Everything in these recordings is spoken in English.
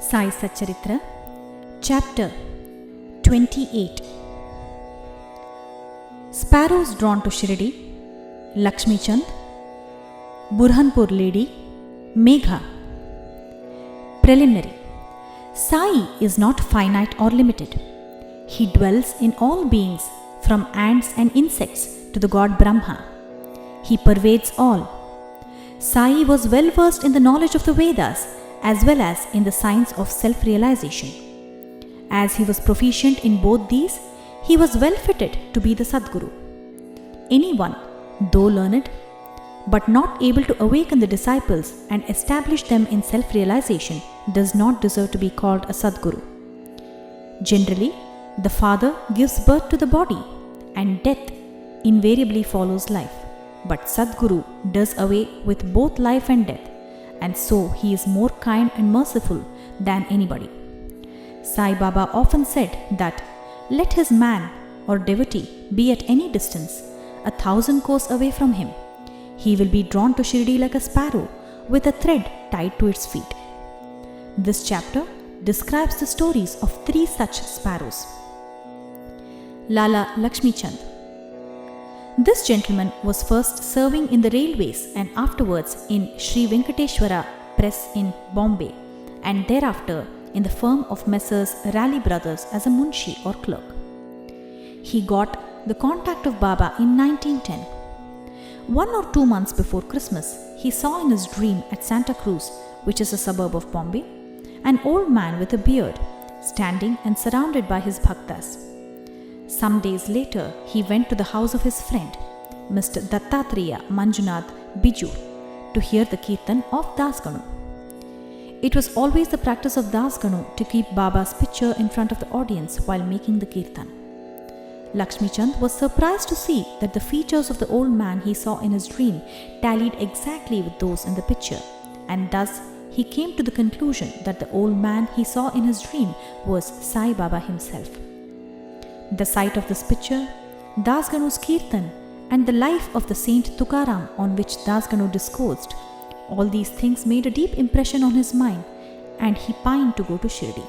Sai Satcharitra, Chapter 28. Sparrows drawn to Shirdi, Lakshmi Chand, Burhanpur Lady, Megha. Preliminary. Sai is not finite or limited. He dwells in all beings, from ants and insects to the god Brahma. He pervades all. Sai was well versed in the knowledge of the Vedas as well as in the science of self-realization. As he was proficient in both these, he was well fitted to be the Sadguru. Anyone, though learned, but not able to awaken the disciples and establish them in self-realization, does not deserve to be called a Sadguru. Generally, the father gives birth to the body, and death invariably follows life. But Sadguru does away with both life and death, and so he is more kind and merciful than anybody. Sai Baba often said that, let his man or devotee be at any distance, 1,000 kos away from him, he will be drawn to Shirdi like a sparrow with a thread tied to its feet. This chapter describes the stories of 3 such sparrows. Lala Lakshmi Chand. This gentleman was first serving in the railways and afterwards in Sri Venkateshwara Press in Bombay, and thereafter in the firm of Messrs. Raleigh Brothers as a munshi or clerk. He got the contact of Baba in 1910. 1 or 2 months before Christmas, he saw in his dream at Santa Cruz, which is a suburb of Bombay, an old man with a beard, standing and surrounded by his bhaktas. Some days later, he went to the house of his friend, Mr. Dattatreya Manjunath Bijur, to hear the kirtan of Das Ganu. It was always the practice of Das Ganu to keep Baba's picture in front of the audience while making the kirtan. Lakshmi Chand was surprised to see that the features of the old man he saw in his dream tallied exactly with those in the picture, and thus he came to the conclusion that the old man he saw in his dream was Sai Baba himself. The sight of this picture, Das Ganu's kirtan, and the life of the Saint Tukaram on which Das Ganu discoursed, all these things made a deep impression on his mind, and he pined to go to Shirdi.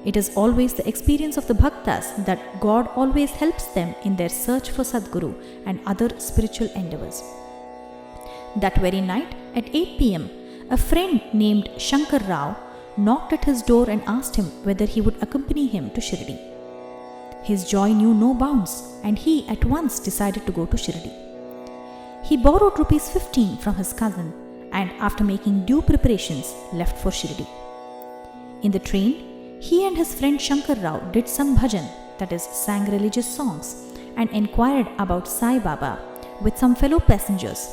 It is always the experience of the bhaktas that God always helps them in their search for Sadguru and other spiritual endeavors. That very night at 8 p.m., a friend named Shankar Rao knocked at his door and asked him whether he would accompany him to Shirdi. His joy knew no bounds, and he at once decided to go to Shirdi. He borrowed rupees 15 from his cousin and after making due preparations left for Shirdi. In the train, he and his friend Shankar Rao did some bhajan, that is, sang religious songs, and inquired about Sai Baba with some fellow passengers,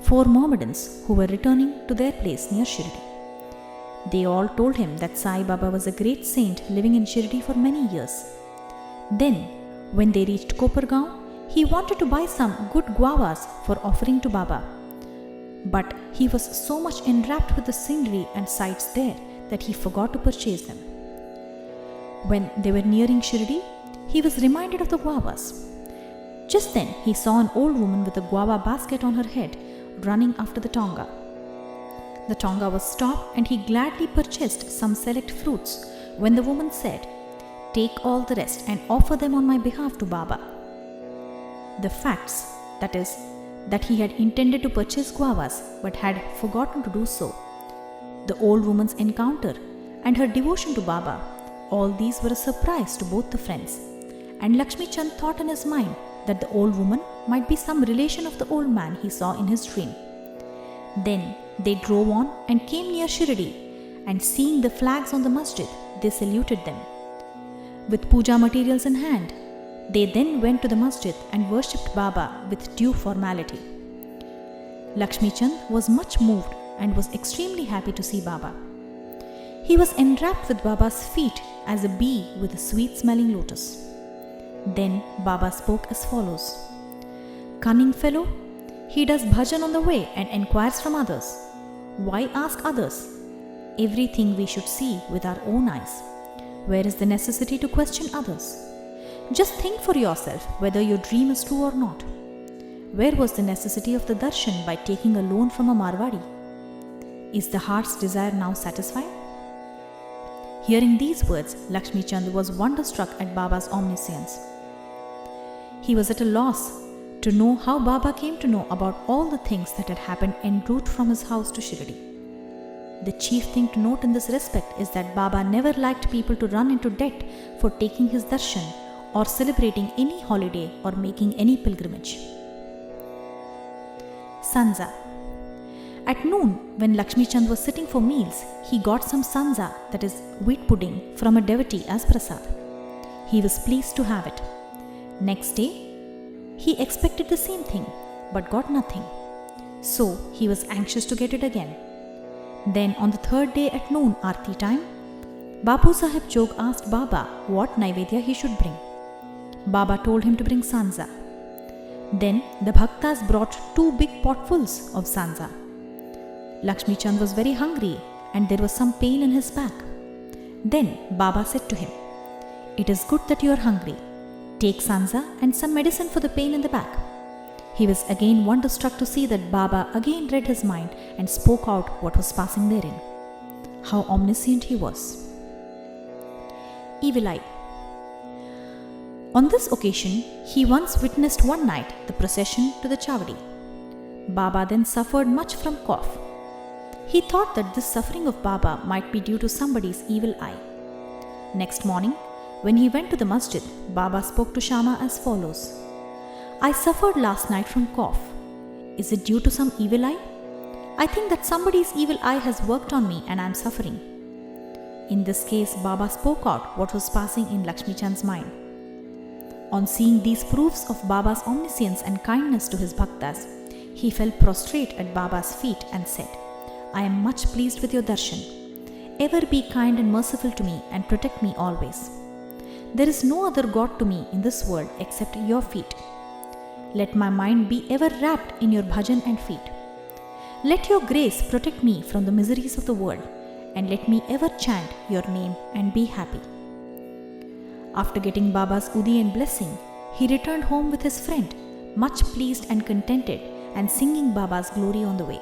4 Mohammedans who were returning to their place near Shirdi. They all told him that Sai Baba was a great saint living in Shirdi for many years. Then, when they reached Kopargaon, he wanted to buy some good guavas for offering to Baba. But he was so much enwrapped with the scenery and sights there that he forgot to purchase them. When they were nearing Shirdi, he was reminded of the guavas. Just then, he saw an old woman with a guava basket on her head running after the tonga. The tonga was stopped and he gladly purchased some select fruits when the woman said, "Take all the rest and offer them on my behalf to Baba." The facts, that is, that he had intended to purchase guavas but had forgotten to do so, the old woman's encounter, and her devotion to Baba, all these were a surprise to both the friends, and Lakshmi Chand thought in his mind that the old woman might be some relation of the old man he saw in his dream. Then they drove on and came near Shirdi, and seeing the flags on the masjid, they saluted them. With puja materials in hand, they then went to the masjid and worshipped Baba with due formality. Lakshmi Chand was much moved and was extremely happy to see Baba. He was enwrapped with Baba's feet as a bee with a sweet-smelling lotus. Then Baba spoke as follows: "Cunning fellow, he does bhajan on the way and enquires from others. Why ask others? Everything we should see with our own eyes. Where is the necessity to question others? Just think for yourself whether your dream is true or not. Where was the necessity of the darshan by taking a loan from a Marwadi? Is the heart's desire now satisfied? Hearing these words, Lakshmi Chand was wonderstruck at Baba's omniscience. He was at a loss to know how Baba came to know about all the things that had happened en route from his house to Shirdi. The chief thing to note in this respect is that Baba never liked people to run into debt for taking his darshan or celebrating any holiday or making any pilgrimage. Sanza. At noon, when Lakshmi Chand was sitting for meals, he got some sanza, that is wheat pudding, from a devotee as prasad. He was pleased to have it. Next day, he expected the same thing, but got nothing. So, he was anxious to get it again. Then, on the third day at noon, Aarti time, Bapu Sahib Jog asked Baba what Naivedya he should bring. Baba told him to bring sanza. Then, the bhaktas brought 2 big potfuls of sanza. Lakshmi Chand was very hungry and there was some pain in his back. Then Baba said to him, "It is good that you are hungry. Take sanza and some medicine for the pain in the back." He was again wonderstruck to see that Baba again read his mind and spoke out what was passing therein. How omniscient he was. Evil eye. On this occasion, he once witnessed one night the procession to the Chavadi. Baba then suffered much from cough. He thought that this suffering of Baba might be due to somebody's evil eye. Next morning, when he went to the masjid, Baba spoke to Shama as follows: "I suffered last night from cough. Is it due to some evil eye? I think that somebody's evil eye has worked on me and I am suffering." In this case, Baba spoke out what was passing in Lakshmi Chand's mind. On seeing these proofs of Baba's omniscience and kindness to his bhaktas, he fell prostrate at Baba's feet and said, "I am much pleased with your darshan. Ever be kind and merciful to me and protect me always. There is no other God to me in this world except your feet. Let my mind be ever wrapped in your bhajan and feet. Let your grace protect me from the miseries of the world and let me ever chant your name and be happy." After getting Baba's udi and blessing, he returned home with his friend, much pleased and contented and singing Baba's glory on the way.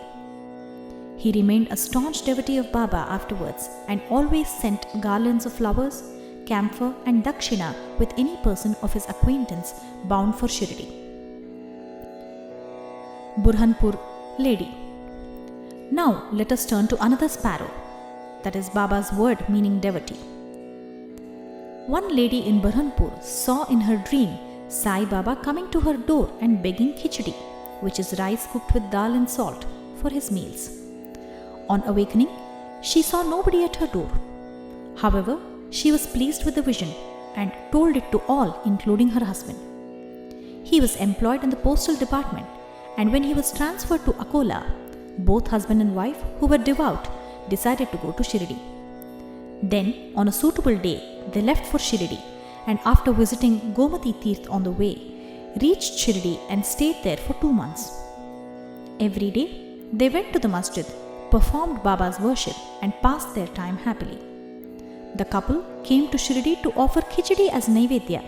He remained a staunch devotee of Baba afterwards and always sent garlands of flowers, camphor and dakshina with any person of his acquaintance bound for Shirdi. Burhanpur lady. Now let us turn to another sparrow, that is Baba's word meaning devotee. One lady in Burhanpur saw in her dream Sai Baba coming to her door and begging khichdi, which is rice cooked with dal and salt, for his meals. On awakening, she saw nobody at her door. However, she was pleased with the vision and told it to all, including her husband. He was employed in the postal department, and when he was transferred to Akola, both husband and wife, who were devout, decided to go to Shirdi. Then, on a suitable day, they left for Shirdi, and after visiting Gomati Tirth on the way, reached Shirdi and stayed there for 2 months. Every day, they went to the masjid, performed Baba's worship and passed their time happily. The couple came to Shirdi to offer khichdi as Naivedya,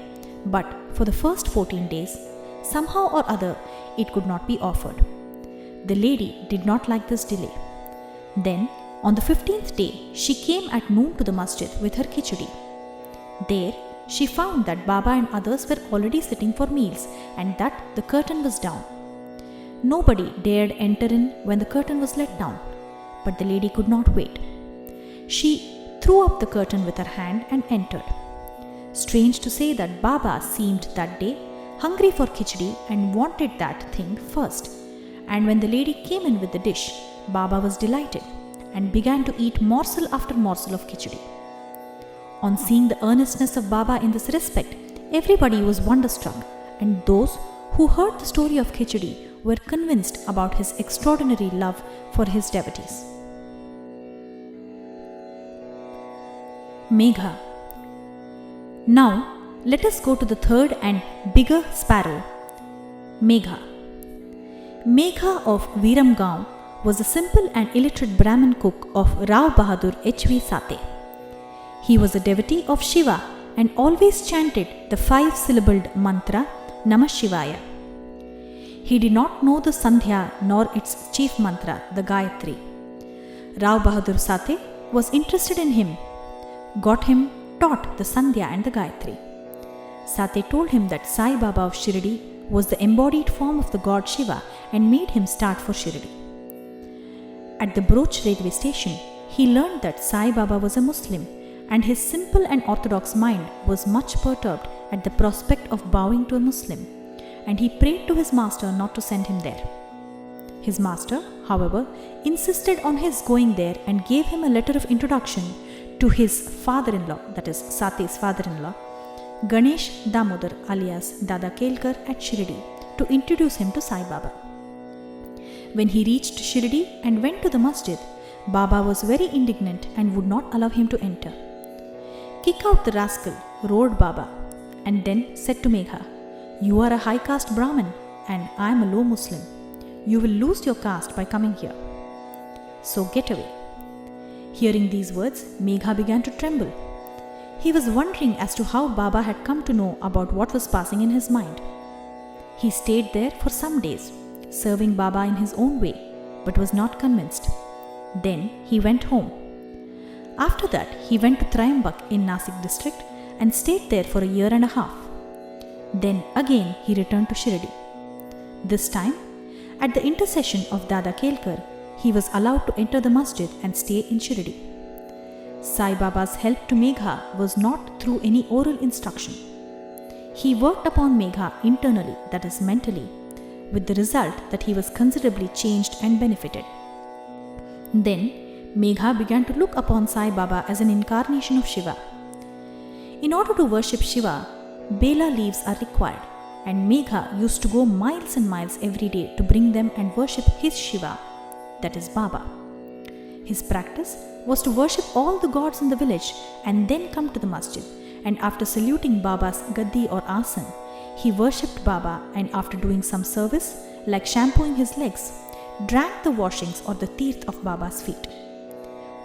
but for the first 14 days, somehow or other, it could not be offered. The lady did not like this delay. Then, on the 15th day, she came at noon to the masjid with her khichdi. There, she found that Baba and others were already sitting for meals and that the curtain was down. Nobody dared enter in when the curtain was let down. But the lady could not wait. She threw up the curtain with her hand and entered. Strange to say that Baba seemed that day hungry for khichdi and wanted that thing first. And when the lady came in with the dish, Baba was delighted and began to eat morsel after morsel of khichdi. On seeing the earnestness of Baba in this respect, everybody was wonderstruck, and those who heard the story of khichdi were convinced about his extraordinary love for his devotees. Megha. Now, let us go to the third and bigger sparrow, Megha. Megha of Viramgaon was a simple and illiterate Brahmin cook of Rao Bahadur H.V. Sate. He was a devotee of Shiva and always chanted the 5-syllabled mantra Namah Shivaya. He did not know the Sandhya nor its chief mantra, the Gayatri. Rao Bahadur Sate was interested in him. got him taught the Sandhya and the Gayatri. Sate told him that Sai Baba of Shirdi was the embodied form of the god Shiva and made him start for Shirdi. At the Broch railway station, he learned that Sai Baba was a Muslim, and his simple and orthodox mind was much perturbed at the prospect of bowing to a Muslim, and he prayed to his master not to send him there. His master, however, insisted on his going there and gave him a letter of introduction to his father-in-law, that is Sate's father-in-law, Ganesh Damodar alias Dada Kelkar at Shirdi, to introduce him to Sai Baba. When he reached Shirdi and went to the masjid, Baba was very indignant and would not allow him to enter. "Kick out the rascal," roared Baba, and then said to Megha, "You are a high caste Brahmin and I am a low Muslim. You will lose your caste by coming here. So get away." Hearing these words, Megha began to tremble. He was wondering as to how Baba had come to know about what was passing in his mind. He stayed there for some days, serving Baba in his own way, but was not convinced. Then he went home. After that, he went to Trayambak in Nasik district and stayed there for a year and a half. Then again he returned to Shirdi. This time, at the intercession of Dada Kelkar, he was allowed to enter the masjid and stay in Shirdi. Sai Baba's help to Megha was not through any oral instruction. He worked upon Megha internally, that is mentally, with the result that he was considerably changed and benefited. Then, Megha began to look upon Sai Baba as an incarnation of Shiva. In order to worship Shiva, Bela leaves are required, and Megha used to go miles and miles every day to bring them and worship his Shiva, that is Baba. His practice was to worship all the gods in the village and then come to the masjid, and after saluting Baba's gaddi or asan, he worshipped Baba, and after doing some service, like shampooing his legs, drank the washings or the teeth of Baba's feet.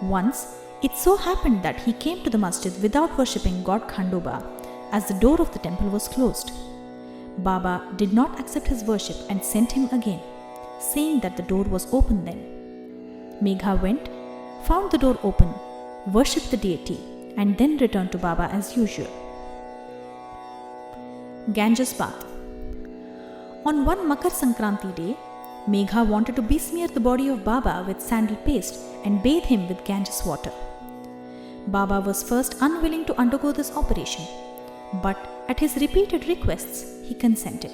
Once, it so happened that he came to the masjid without worshipping God Khandoba, as the door of the temple was closed. Baba did not accept his worship and sent him again, saying that the door was open then. Megha went, found the door open, worshipped the deity, and then returned to Baba as usual. Ganges bath. On one Makar Sankranti day, Megha wanted to besmear the body of Baba with sandal paste and bathe him with Ganges water. Baba was first unwilling to undergo this operation, but at his repeated requests, he consented.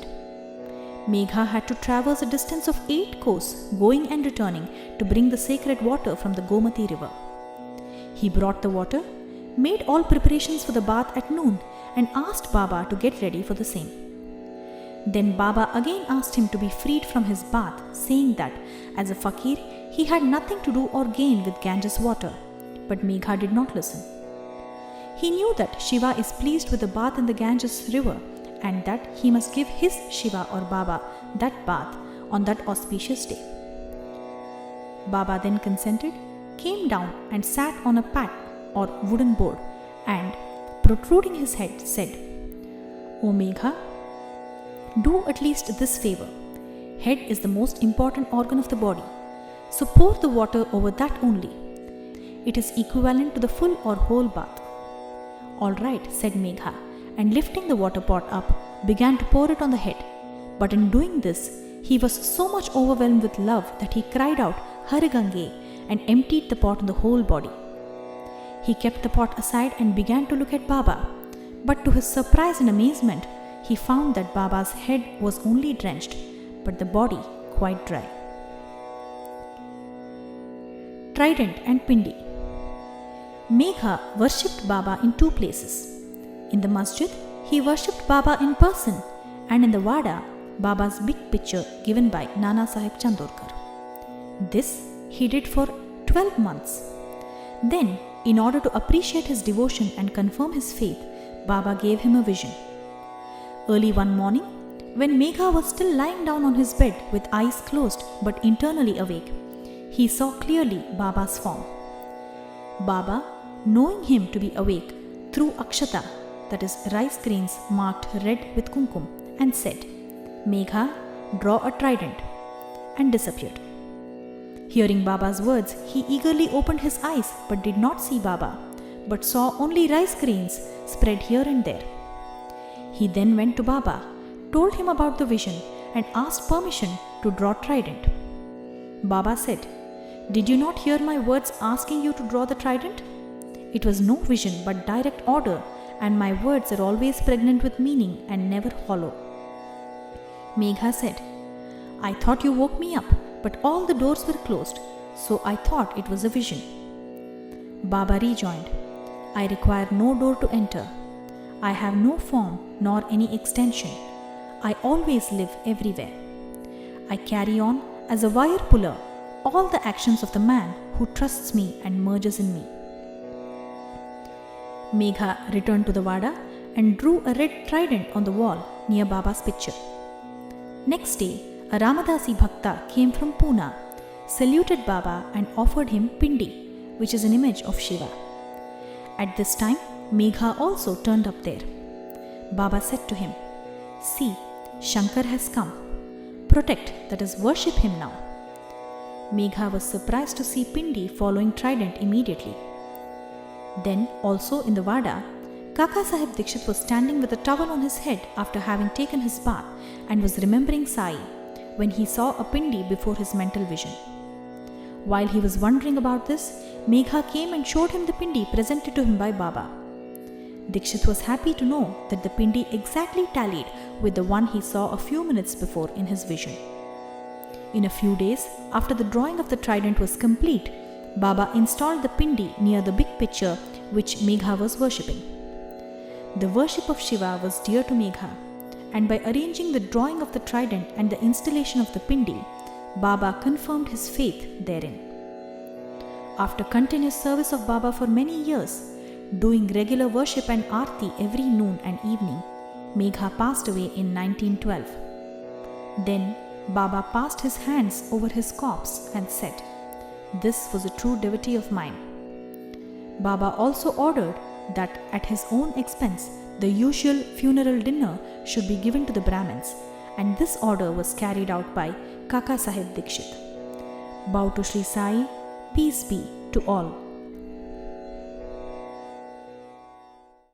Megha had to traverse a distance of 8 kos, going and returning, to bring the sacred water from the Gomati river. He brought the water, made all preparations for the bath at noon, and asked Baba to get ready for the same. Then Baba again asked him to be freed from his bath, saying that as a fakir, he had nothing to do or gain with Ganges water, but Megha did not listen. He knew that Shiva is pleased with the bath in the Ganges river, and that he must give his Shiva or Baba that bath on that auspicious day. Baba then consented, came down and sat on a pat or wooden board, and, protruding his head, said, "O Megha, do at least this favor. Head is the most important organ of the body, so pour the water over that only. It is equivalent to the full or whole bath." "All right," said Megha, and lifting the water pot up, began to pour it on the head. But in doing this, he was so much overwhelmed with love that he cried out, "Harigange," and emptied the pot on the whole body. He kept the pot aside and began to look at Baba, but to his surprise and amazement, he found that Baba's head was only drenched, but the body quite dry. Trident and Pindi. Megha worshipped Baba in 2 places. In the masjid, he worshipped Baba in person, and in the Wada, Baba's big picture given by Nana Sahib Chandorkar. This he did for 12 months. Then, in order to appreciate his devotion and confirm his faith, Baba gave him a vision. Early one morning, when Megha was still lying down on his bed with eyes closed but internally awake, he saw clearly Baba's form. Baba, knowing him to be awake, threw akshata, that is rice grains marked red with kumkum, and said, "Megha, draw a trident," and disappeared. Hearing Baba's words, he eagerly opened his eyes but did not see Baba, but saw only rice grains spread here and there. He then went to Baba, told him about the vision, and asked permission to draw trident. Baba said, "Did you not hear my words asking you to draw the trident? It was no vision but direct order, and my words are always pregnant with meaning and never hollow." Megha said, "I thought you woke me up, but all the doors were closed, so I thought it was a vision." Baba rejoined, "I require no door to enter. I have no form nor any extension. I always live everywhere. I carry on as a wire puller all the actions of the man who trusts me and merges in me." Megha returned to the Vada and drew a red trident on the wall near Baba's picture. Next day, a Ramadasi Bhakta came from Pune, saluted Baba and offered him Pindi, which is an image of Shiva. At this time, Megha also turned up there. Baba said to him, "See, Shankar has come. Protect, that is, worship him now." Megha was surprised to see Pindi following trident immediately. Then, also in the Vada, Kaka Sahib Dikshit was standing with a towel on his head after having taken his bath and was remembering Sai when he saw a Pindi before his mental vision. While he was wondering about this, Megha came and showed him the Pindi presented to him by Baba. Dikshit was happy to know that the Pindi exactly tallied with the one he saw a few minutes before in his vision. In a few days, after the drawing of the trident was complete, Baba installed the Pindi near the big picture which Megha was worshipping. The worship of Shiva was dear to Megha, and by arranging the drawing of the trident and the installation of the Pindi, Baba confirmed his faith therein. After continuous service of Baba for many years, doing regular worship and aarti every noon and evening, Megha passed away in 1912. Then Baba passed his hands over his corpse and said, "This was a true devotee of mine." Baba also ordered that at his own expense, the usual funeral dinner should be given to the Brahmins, and this order was carried out by Kaka Sahib Dikshit. Bow to Sri Sai, peace be to all.